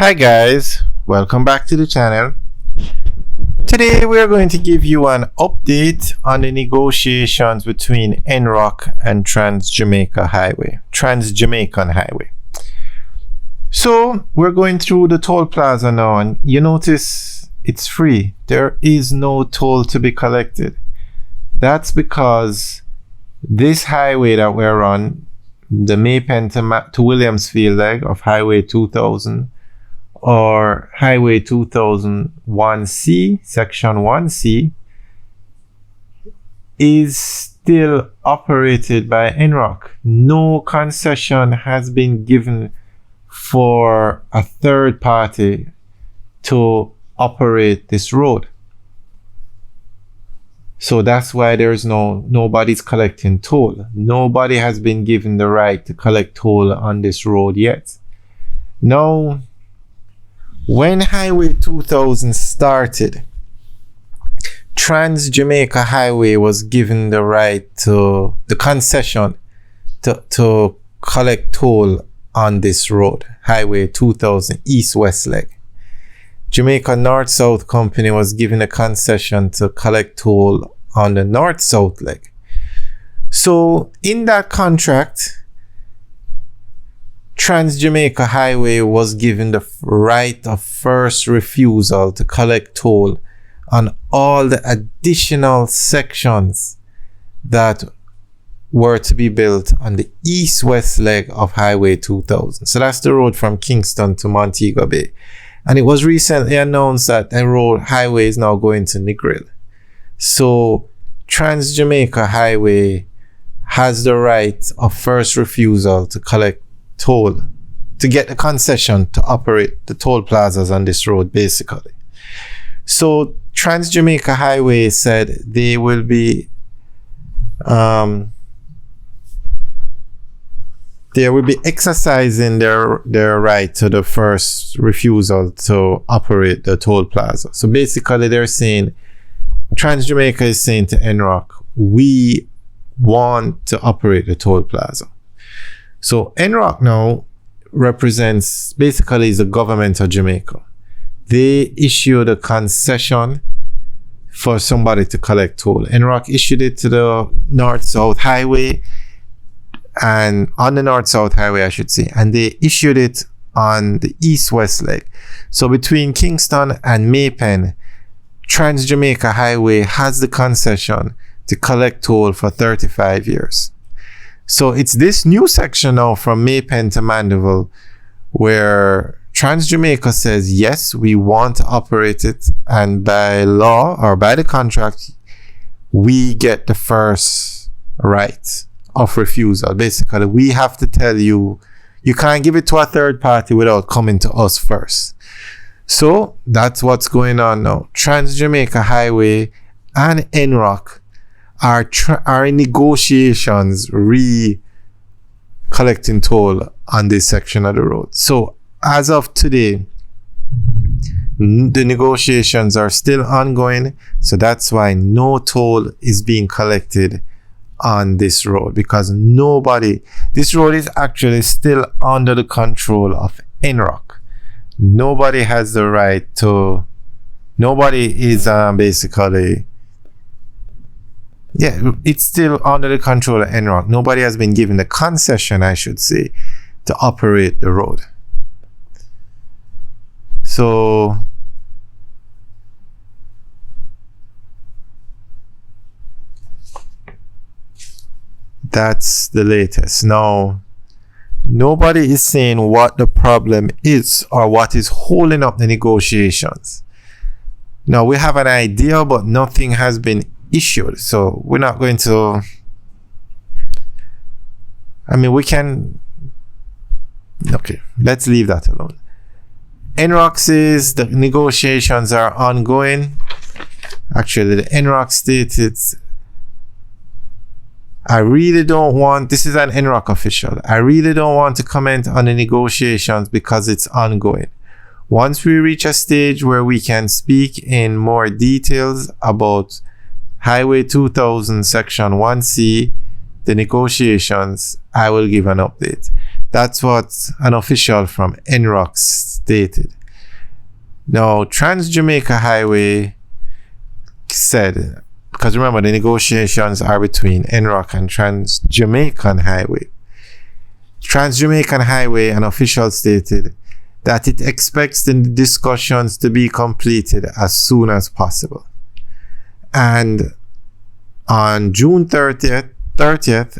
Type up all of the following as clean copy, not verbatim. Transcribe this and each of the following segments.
Hi guys, welcome back to the channel. Today we are going to give you an update on the negotiations between NROCC and Trans-Jamaican Highway. So we're going through the toll plaza now, and you notice it's free. There is no toll to be collected. That's because this highway that we're on, the Maypen to Williamsfield leg of Highway 2000 or Highway 2001C, Section 1C, is still operated by NROCC. No concession has been given for a third party to operate this road. So that's why there's nobody's collecting toll. Nobody has been given the right to collect toll on this road yet. Now, when Highway 2000 started, Trans-Jamaica Highway was given the right to the concession to collect toll on this road, Highway 2000 East-West leg. Jamaica North-South Company was given a concession to collect toll on the North-South leg. So in that contract, Trans-Jamaica Highway was given the right of first refusal to collect toll on all the additional sections that were to be built on the east-west leg of Highway 2000. So that's the road from Kingston to Montego Bay. And it was recently announced that the highway is now going to Negril. So Trans-Jamaica Highway has the right of first refusal to collect toll, to get the concession to operate the toll plazas on this road, basically. So Trans-Jamaica Highway said they will be exercising their right to the first refusal to operate the toll plaza. So basically they're saying, Trans-Jamaica is saying to NROCC, we want to operate the toll plaza. So NROCC now represents, basically is the government of Jamaica. They issued a concession for somebody to collect toll. NROCC issued it to the North-South Highway, and on the North-South Highway I should say, and they issued it on the East-West leg. So between Kingston and Maypen, Trans-Jamaica Highway has the concession to collect toll for 35 years. So it's this new section now from Maypen to Mandeville where Trans-Jamaica says, yes, we want to operate it, and by law or by the contract, we get the first right of refusal. Basically, we have to tell you, you can't give it to a third party without coming to us first. So that's what's going on now. Trans-Jamaica Highway and NROCC are in negotiations collecting toll on this section of the road. So as of today, the negotiations are still ongoing. So that's why no toll is being collected on this road, because this road is actually still under the control of NROCC. Nobody has the right to, nobody is basically, it's still under the control of NROCC. Nobody has been given the concession, I should say, to operate the road. So that's the latest. Now, nobody is saying what the problem is or what is holding up the negotiations. Now, we have an idea, but nothing has been issued. So we're not going to, we can, okay, let's leave that alone. NROCC says the negotiations are ongoing. Actually, the NROCC stated, I really don't want, this is an NROCC official, I really don't want to comment on the negotiations because it's ongoing. Once we reach a stage where we can speak in more details about Highway 2000 Section 1C, the negotiations, I will give an update. That's what an official from NROCC stated. Now, Trans-Jamaica Highway said, because remember, the negotiations are between NROCC and Trans-Jamaican Highway. Trans-Jamaican Highway, an official, stated that it expects the discussions to be completed as soon as possible. And on June 30th,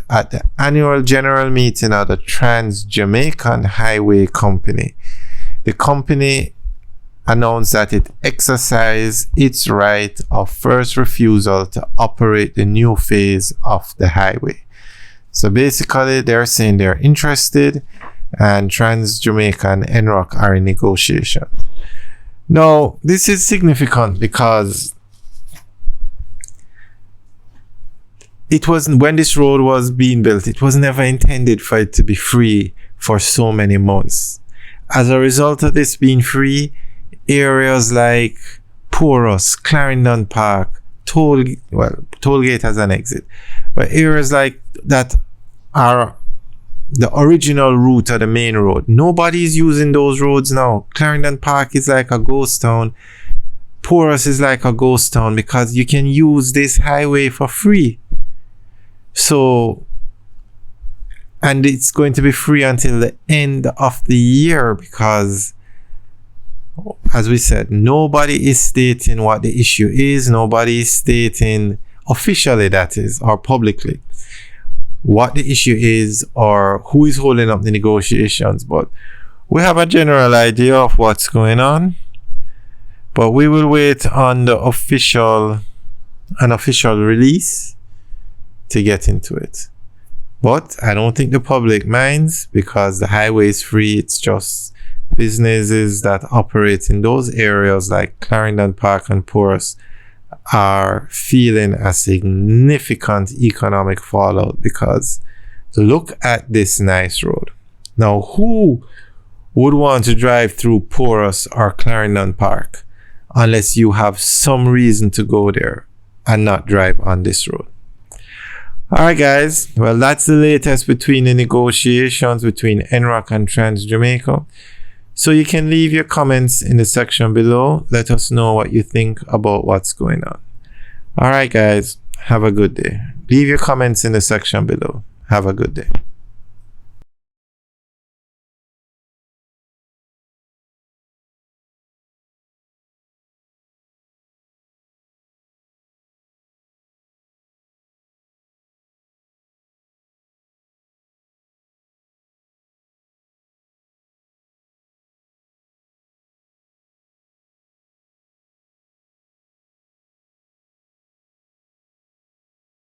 at the annual general meeting of the Trans-Jamaican Highway Company, the company announced that it exercised its right of first refusal to operate the new phase of the highway. So basically, they're saying they're interested, and Trans-Jamaica and NROCC are in negotiation. Now, this is significant because it wasn't, when this road was being built, it was never intended for it to be free for so many months. As a result of this being free, areas like Porus, Clarendon Park, Tollgate has an exit, but areas like that are the original route of the main road. Nobody's using those roads now. Clarendon Park is like a ghost town. Porus is like a ghost town because you can use this highway for free. So, and it's going to be free until the end of the year because, as we said, nobody is stating what the issue is. Nobody is stating officially, that is, or publicly, what the issue is or who is holding up the negotiations. But we have a general idea of what's going on. But we will wait on an official release to get into it. But I don't think the public minds because the highway is free. It's just businesses that operate in those areas like Clarendon Park and Porus are feeling a significant economic fallout because look at this nice road. Now, who would want to drive through Porus or Clarendon Park unless you have some reason to go there and not drive on this road? Alright guys, well, that's the latest between the negotiations between NROCC and Trans-Jamaica. So you can leave your comments in the section below. Let us know what you think about what's going on. Alright guys, have a good day. Leave your comments in the section below. Have a good day.